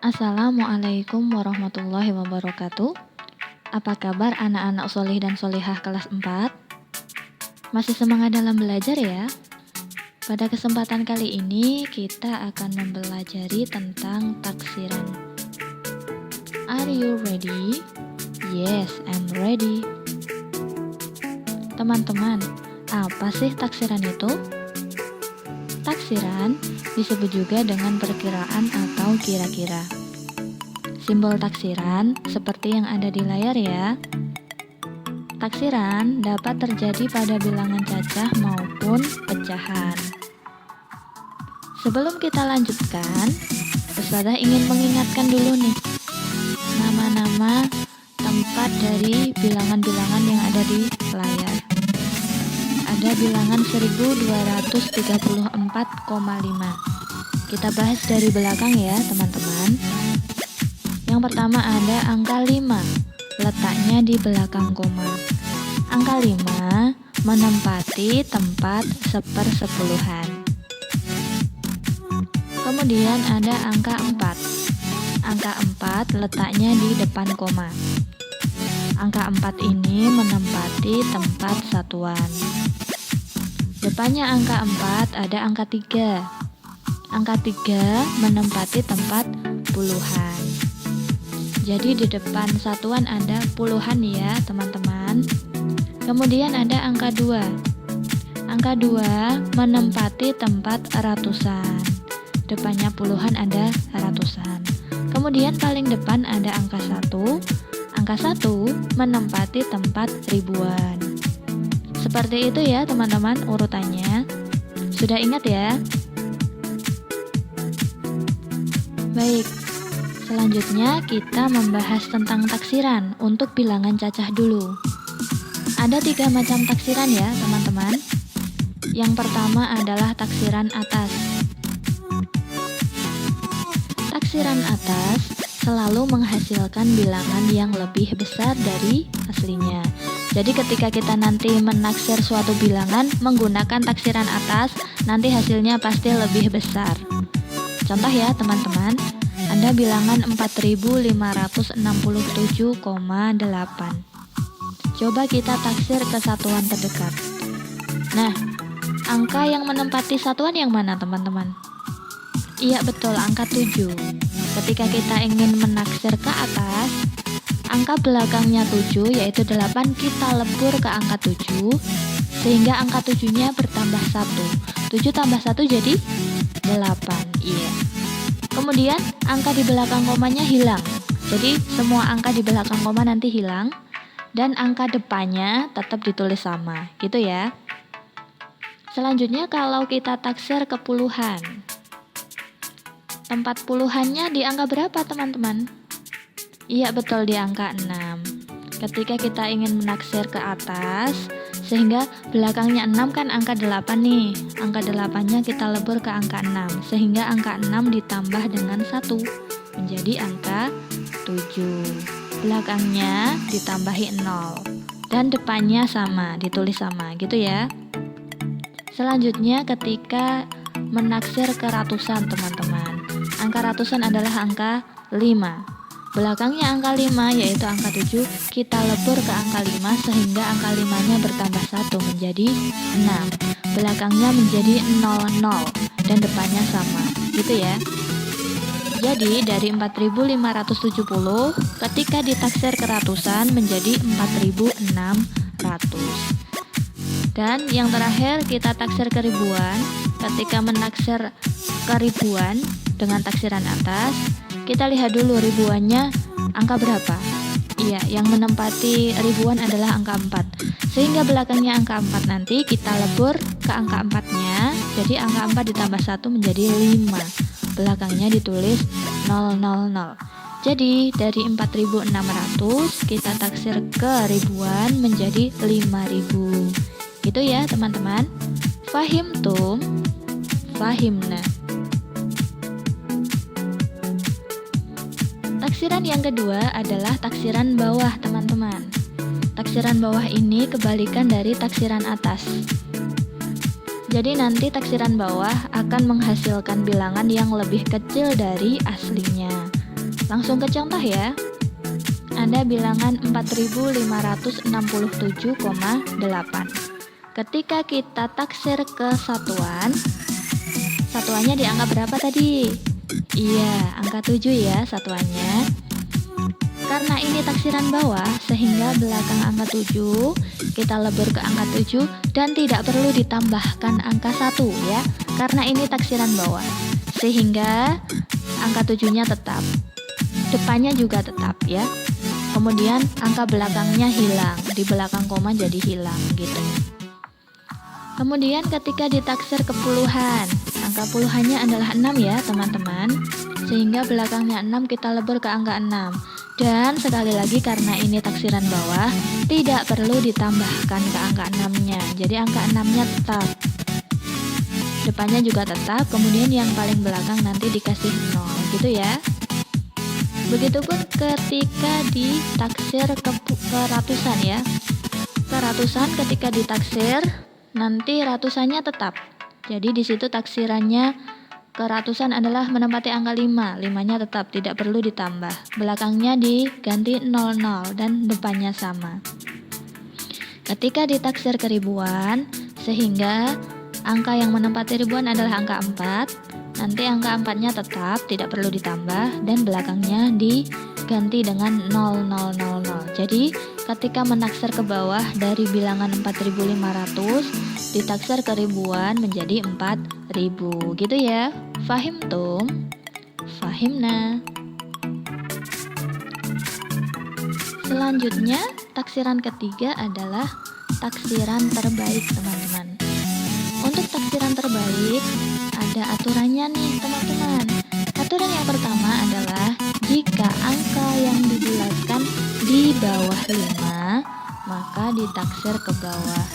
Assalamualaikum warahmatullahi wabarakatuh. Apa kabar anak-anak solih dan solihah kelas 4? Masih semangat dalam belajar ya? Pada kesempatan kali ini kita akan mempelajari tentang taksiran. Are you ready? Yes, I'm ready. Teman-teman, apa sih taksiran itu? Taksiran disebut juga dengan perkiraan atau kira-kira. Simbol taksiran seperti yang ada di layar ya. Taksiran dapat terjadi pada bilangan cacah maupun pecahan. Sebelum kita lanjutkan, Ustazah ingin mengingatkan dulu nih nama-nama tempat dari bilangan-bilangan yang ada di layar. Ada bilangan 1234,5. Kita bahas dari belakang ya teman-teman. Yang pertama ada angka 5, letaknya di belakang koma. Angka 5 menempati tempat sepersepuluhan. Kemudian ada angka 4. Angka 4 letaknya di depan koma. Angka 4 ini menempati tempat satuan. Depannya angka 4 ada angka 3. Angka 3 menempati tempat puluhan. Jadi di depan satuan ada puluhan ya teman-teman. Kemudian ada angka 2. Angka 2 menempati tempat ratusan. Depannya puluhan ada ratusan. Kemudian paling depan ada angka 1. Angka 1 menempati tempat ribuan. Seperti itu ya teman-teman urutannya. Sudah ingat ya? Baik, selanjutnya kita membahas tentang taksiran untuk bilangan cacah dulu. Ada 3 macam taksiran ya teman-teman. Yang pertama adalah taksiran atas. Taksiran atas selalu menghasilkan bilangan yang lebih besar dari aslinya. Jadi ketika kita nanti menaksir suatu bilangan menggunakan taksiran atas, nanti hasilnya pasti lebih besar. Contoh ya teman-teman, ada bilangan 4567,8. Coba kita taksir ke satuan terdekat. Nah, angka yang menempati satuan yang mana teman-teman? Iya betul, angka 7. Ketika kita ingin menaksir ke atas, angka belakangnya 7 yaitu 8 kita lebur ke angka 7 sehingga angka 7-nya bertambah 1. 7 tambah 1 jadi 8. Iya. Kemudian angka di belakang komanya hilang. Jadi semua angka di belakang koma nanti hilang dan angka depannya tetap ditulis sama. Gitu ya. Selanjutnya kalau kita taksir ke puluhan. Tempat puluhannya di angka berapa teman-teman? Iya betul, di angka 6. Ketika kita ingin menaksir ke atas sehingga belakangnya 6 kan angka 8 nih. Angka 8-nya kita lebur ke angka 6 sehingga angka 6 ditambah dengan 1 menjadi angka 7. Belakangnya ditambahi 0 dan depannya sama, ditulis sama gitu ya. Selanjutnya ketika menaksir ke ratusan teman-teman. Angka ratusan adalah angka 5. Belakangnya angka 5 yaitu angka 7 kita lebur ke angka 5 sehingga angka 5-nya bertambah 1 menjadi 6. Belakangnya menjadi 00 dan depannya sama. Gitu ya. Jadi dari 4570 ketika ditaksir ke ratusan menjadi 4600. Dan yang terakhir kita taksir ke ribuan. Ketika menaksir ke ribuan dengan taksiran atas, kita lihat dulu ribuannya angka berapa. Iya, yang menempati ribuan adalah angka 4. Sehingga belakangnya angka 4 nanti kita lebur ke angka 4-nya. Jadi angka 4 ditambah 1 menjadi 5. Belakangnya ditulis 000. Jadi dari 4600 kita taksir ke ribuan menjadi 5000. Gitu ya teman-teman. Fahimtum? Fahimna. Taksiran yang kedua adalah taksiran bawah teman-teman. Taksiran bawah ini kebalikan dari taksiran atas. Jadi nanti taksiran bawah akan menghasilkan bilangan yang lebih kecil dari aslinya. Langsung ke contoh ya. Ada bilangan 4567,8. Ketika kita taksir ke satuan, satuannya di angka berapa tadi? Iya, angka 7 ya satuannya. Karena ini taksiran bawah, sehingga belakang angka 7 kita lebur ke angka 7 dan tidak perlu ditambahkan angka 1 ya. Karena ini taksiran bawah, sehingga angka 7-nya tetap. Depannya juga tetap ya. Kemudian angka belakangnya hilang, di belakang koma jadi hilang gitu. Kemudian ketika ditaksir ke puluhan, angka puluhannya adalah 6 ya teman-teman. Sehingga belakangnya 6 kita lebur ke angka 6. Dan sekali lagi karena ini taksiran bawah, tidak perlu ditambahkan ke angka 6-nya. Jadi angka 6-nya tetap. Depannya juga tetap, kemudian yang paling belakang nanti dikasih 0 gitu ya. Begitupun ketika ditaksir ke ratusan ya. Ke ratusan ketika ditaksir nanti ratusannya tetap. Jadi di situ taksirannya ke ratusan adalah menempati angka 5. 5-nya tetap, tidak perlu ditambah. Belakangnya diganti 00 dan depannya sama. Ketika ditaksir ke ribuan, sehingga angka yang menempati ribuan adalah angka 4. Nanti angka 4-nya tetap, tidak perlu ditambah, dan belakangnya diganti dengan 0000. Jadi, ketika menaksir ke bawah dari bilangan 4500, ditaksir ke ribuan menjadi 4000. Gitu ya. Fahim tum? Fahimna. Selanjutnya, taksiran ketiga adalah taksiran terbaik, teman-teman. Untuk taksiran terbaik, ada aturannya nih teman-teman. Aturan yang pertama adalah jika angka yang dibulatkan di bawah 5, maka ditaksir ke bawah.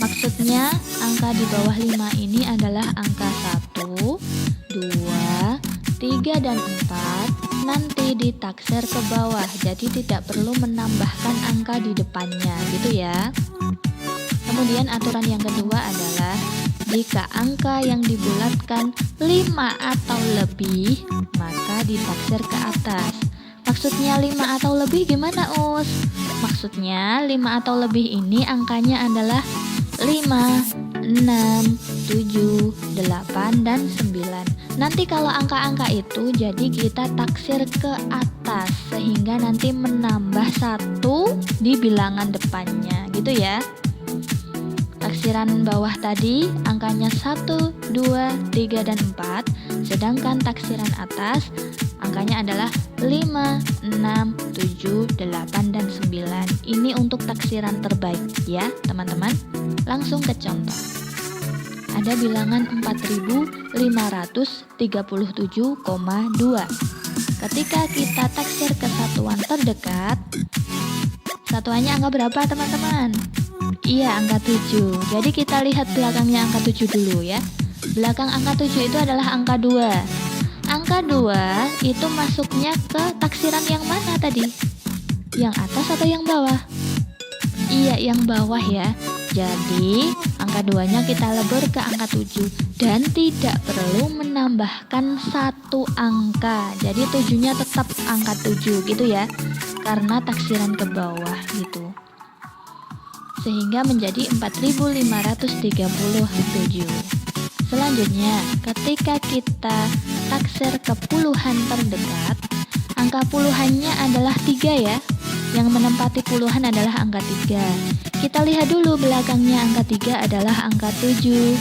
Maksudnya angka di bawah 5 ini adalah angka 1, 2, 3, dan 4 nanti ditaksir ke bawah. Jadi tidak perlu menambahkan angka di depannya gitu ya. Kemudian aturan yang kedua adalah jika angka yang dibulatkan 5 atau lebih, maka ditaksir ke atas. Maksudnya 5 atau lebih gimana, Us? Maksudnya 5 atau lebih ini angkanya adalah 5, 6, 7, 8, dan 9. Nanti kalau angka-angka itu jadi kita taksir ke atas sehingga nanti menambah 1 di bilangan depannya gitu ya. Taksiran bawah tadi angkanya 1, 2, 3, dan 4. Sedangkan taksiran atas angkanya adalah 5, 6, 7, 8, dan 9. Ini untuk taksiran terbaik ya teman-teman. Langsung ke contoh. Ada bilangan 4537,2. Ketika kita taksir ke satuan terdekat, satuannya angka berapa teman-teman? Iya, angka 7. Jadi kita lihat belakangnya angka 7 dulu ya. Belakang angka 7 itu adalah angka 2. Angka 2 itu masuknya ke taksiran yang mana tadi? Yang atas atau yang bawah? Iya, yang bawah ya. Jadi angka 2-nya kita lebur ke angka 7 dan tidak perlu menambahkan 1 angka. Jadi 7-nya tetap angka 7 gitu ya. Karena taksiran ke bawah gitu. Sehingga menjadi 4537. Selanjutnya, ketika kita taksir ke puluhan terdekat, angka puluhannya adalah 3 ya. Yang menempati puluhan adalah angka 3. Kita lihat dulu belakangnya angka 3 adalah angka 7.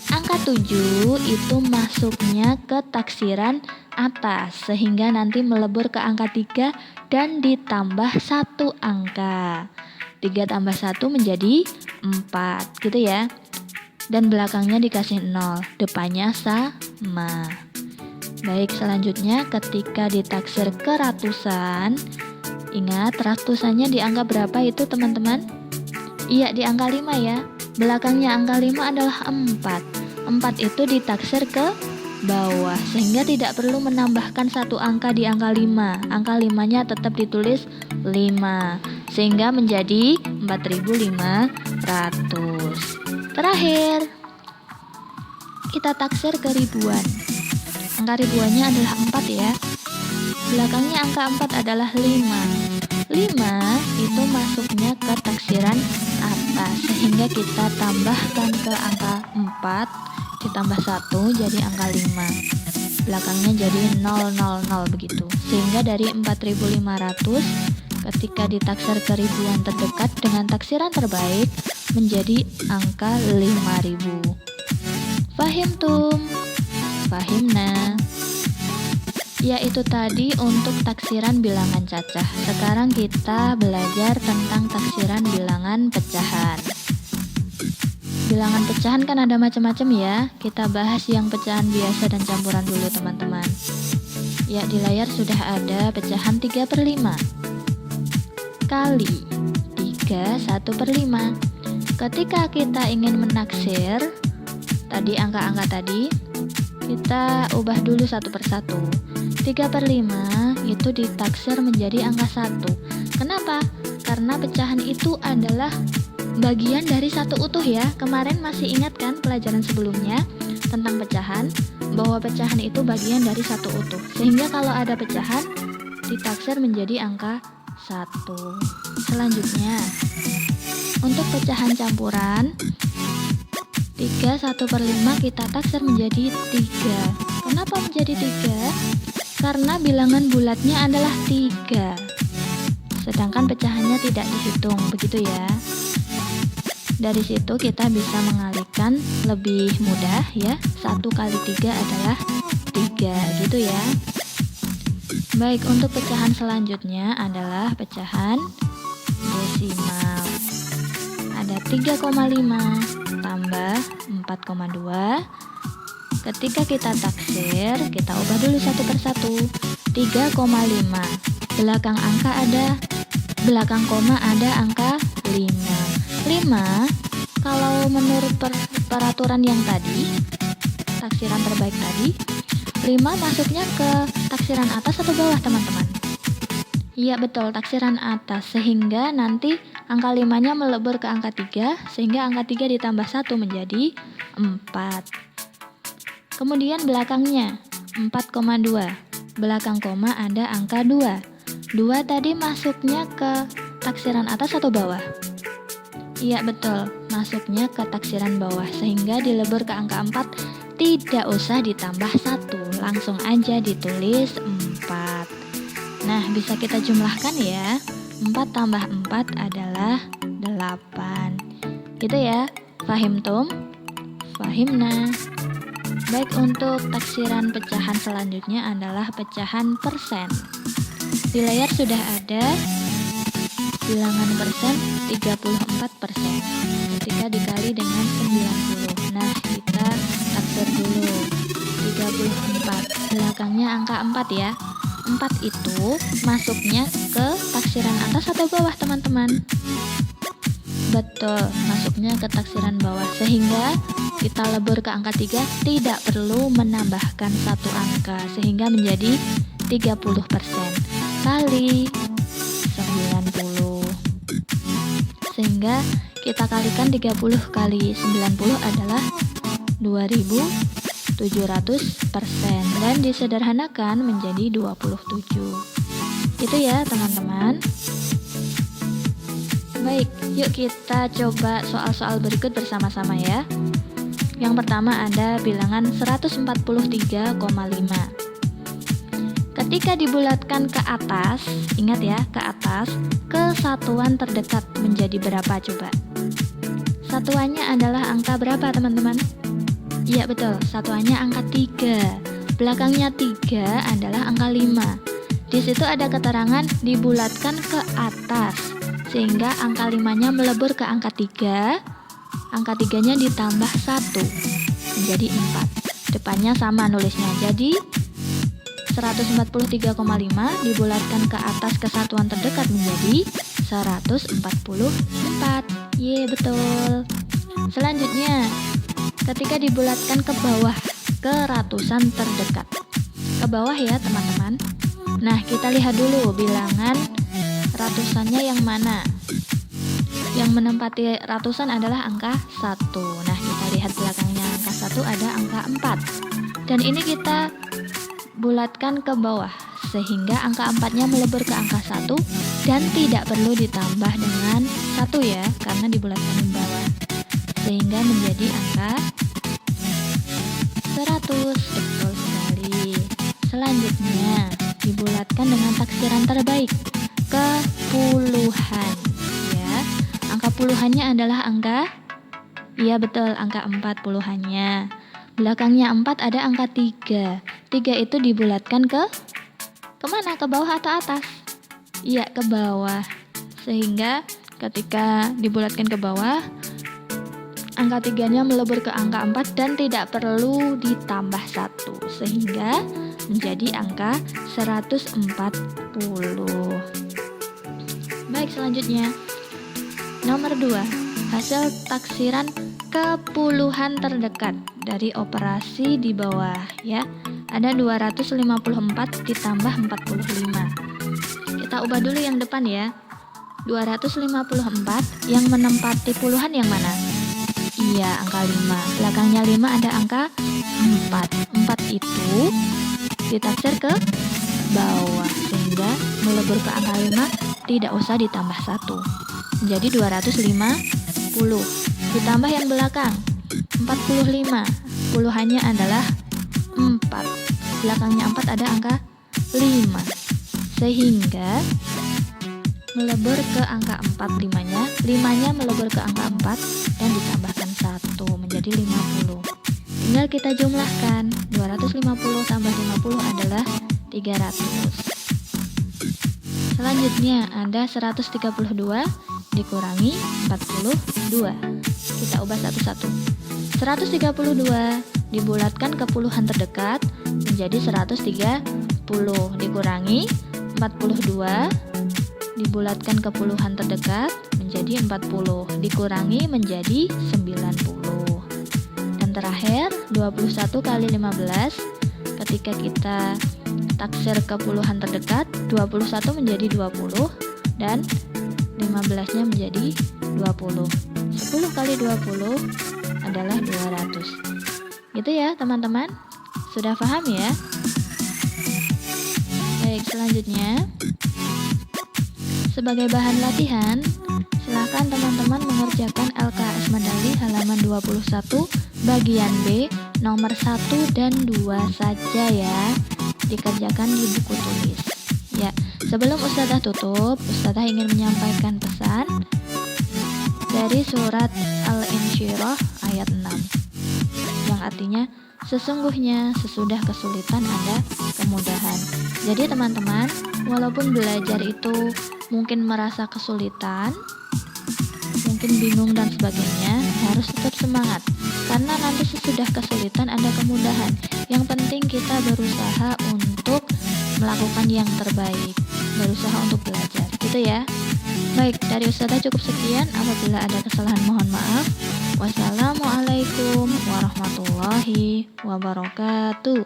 Angka 7 itu masuknya ke taksiran atas, sehingga nanti melebur ke angka 3 dan ditambah 1 angka. 3 tambah 1 menjadi 4 gitu ya. Dan belakangnya dikasih 0, depannya sama. Baik, selanjutnya ketika ditaksir ke ratusan, ingat ratusannya di angka berapa itu teman-teman? Iya, di angka 5 ya. Belakangnya angka 5 adalah 4. 4 itu ditaksir ke bawah, sehingga tidak perlu menambahkan 1 angka di angka 5. Angka 5-nya tetap ditulis 5, sehingga menjadi 4500. Terakhir, kita taksir ke ribuan. Angka ribuannya adalah 4 ya. Belakangnya angka 4 adalah 5. 5 itu masuknya ke taksiran atas, sehingga kita tambahkan ke angka 4 ditambah 1 jadi angka 5. Belakangnya jadi 000 begitu. Sehingga dari 4.500 ketika ditaksir ke ribuan terdekat dengan taksiran terbaik menjadi angka 5.000. Fahim tum? Fahimna? Yaitu tadi untuk taksiran bilangan cacah. Sekarang kita belajar tentang taksiran bilangan pecahan. Bilangan pecahan kan ada macam-macam ya. Kita bahas yang pecahan biasa dan campuran dulu teman-teman. Ya, di layar sudah ada pecahan 3/5 kali 3 1/5. Ketika kita ingin menaksir tadi angka-angka tadi, kita ubah dulu satu persatu. 3/5 itu ditaksir menjadi angka 1. Kenapa? Karena pecahan itu adalah bagian dari satu utuh ya. Kemarin masih ingat kan pelajaran sebelumnya tentang pecahan, bahwa pecahan itu bagian dari satu utuh. Sehingga kalau ada pecahan ditaksir menjadi angka 1. Selanjutnya, untuk pecahan campuran 3 1/5 kita taksir menjadi 3. Kenapa menjadi 3? Karena bilangan bulatnya adalah 3. Sedangkan pecahannya tidak dihitung, begitu ya. Dari situ kita bisa mengalihkan lebih mudah ya. 1 kali 3 adalah 3, gitu ya. Baik, untuk pecahan selanjutnya adalah pecahan desimal. Ada 3,5 tambah 4,2. Ketika kita taksir, kita ubah dulu satu persatu. 3,5. Belakang koma ada angka 5. 5 kalau menurut peraturan yang tadi, taksiran terbaik tadi, 5 masuknya ke taksiran atas atau bawah teman-teman? Iya betul, taksiran atas, sehingga nanti angka 5-nya melebur ke angka 3, sehingga angka 3 ditambah 1 menjadi 4. Kemudian belakangnya 4,2. Belakang koma ada angka 2. 2 tadi masuknya ke taksiran atas atau bawah? Iya betul, masuknya ke taksiran bawah, sehingga dilebur ke angka 4, tidak usah ditambah 1, langsung aja ditulis 4. Nah, bisa kita jumlahkan ya. 4 tambah 4 adalah 8. Gitu ya. Fahim tum? Fahimna? Baik, untuk taksiran pecahan selanjutnya adalah pecahan persen. Di layar sudah ada bilangan persen 34%. Ketika dikali dengan 90. Nah, kita taksir dulu. 34. Belakangnya angka 4 ya. 4 itu masuknya ke taksiran atas atau bawah teman-teman? Betul, masuknya ke taksiran bawah, sehingga kita lebur ke angka 3, tidak perlu menambahkan satu angka, sehingga menjadi 30% kali 90. Sehingga kita kalikan 30 kali 90 adalah 2700%, dan disederhanakan menjadi 27. Itu ya teman-teman. Baik, yuk kita coba soal-soal berikut bersama-sama ya. Yang pertama ada bilangan 143,5. Ketika dibulatkan ke atas, ingat ya, ke atas, kesatuan terdekat menjadi berapa coba? Satuannya adalah angka berapa teman-teman? Iya betul, satuannya angka 3. Belakangnya 3 adalah angka 5. Di situ ada keterangan dibulatkan ke atas, sehingga angka 5-nya melebur ke angka 3. Angka 3-nya ditambah 1 menjadi 4. Depannya sama nulisnya. Jadi 143,5 dibulatkan ke atas kesatuan terdekat menjadi 144. Ye, betul. Selanjutnya, ketika dibulatkan ke bawah ke ratusan terdekat. Ke bawah ya teman-teman. Nah, kita lihat dulu bilangan ratusannya yang mana. Yang menempati ratusan adalah angka 1. Nah, kita lihat belakangnya angka 1 ada angka 4. Dan ini kita bulatkan ke bawah, sehingga angka 4-nya melebur ke angka 1 dan tidak perlu ditambah dengan 1 ya, karena dibulatkan di bawah, sehingga menjadi angka 100. Betul sekali. Selanjutnya dibulatkan dengan taksiran terbaik ke puluhan ya. Angka puluhannya adalah angka, iya betul, angka 4 puluhannya. Belakangnya 4 ada angka 3. 3 itu dibulatkan ke kemana? Ke bawah atau atas? Iya, ke bawah. Sehingga ketika dibulatkan ke bawah, angka 3-nya melebur ke angka 4 dan tidak perlu ditambah 1, sehingga menjadi angka 140. Baik, selanjutnya nomor 2, hasil taksiran kepuluhan terdekat dari operasi di bawah ya. Ada 254 ditambah 45. Kita ubah dulu yang depan ya. 254 yang menempati puluhan yang mana? Iya, angka 5. Belakangnya 5 ada angka 4. 4 itu ditaksir ke bawah, sehingga melebur ke angka 5, tidak usah ditambah 1. Jadi 250. Ditambah yang belakang 45. Puluhannya adalah 4. Belakangnya 4 ada angka 5. Sehingga melebur ke angka 4 5-nya melebur ke angka 4 dan ditambahkan 1 menjadi 50. Tinggal kita jumlahkan. 250 tambah 50 adalah 300. Selanjutnya ada 132 dikurangi 42. Kita ubah satu-satu. 132 dibulatkan ke puluhan terdekat menjadi 130 dikurangi 42 dibulatkan ke puluhan terdekat menjadi 40 dikurangi menjadi 90. Dan terakhir 21 kali 15, ketika kita taksir ke puluhan terdekat, 21 menjadi 20 dan 15-nya menjadi 20. 10 kali 20 adalah 200. Gitu ya teman-teman. Sudah paham ya? Baik, selanjutnya sebagai bahan latihan, silakan teman-teman mengerjakan LKS Medali halaman 21 bagian B nomor 1 dan 2 saja ya. Dikerjakan di buku tulis. Ya, sebelum Ustazah tutup, Ustazah ingin menyampaikan pesan dari surat Al-Insyirah ayat 6 yang artinya sesungguhnya sesudah kesulitan ada kemudahan. Jadi teman-teman, walaupun belajar itu mungkin merasa kesulitan, mungkin bingung dan sebagainya, harus tetap semangat karena nanti sesudah kesulitan ada kemudahan. Yang penting kita berusaha untuk melakukan yang terbaik, berusaha untuk belajar, gitu ya. Baik, dari Ustazah cukup sekian. Apabila ada kesalahan mohon maaf. Wassalamualaikum warahmatullahi wabarakatuh.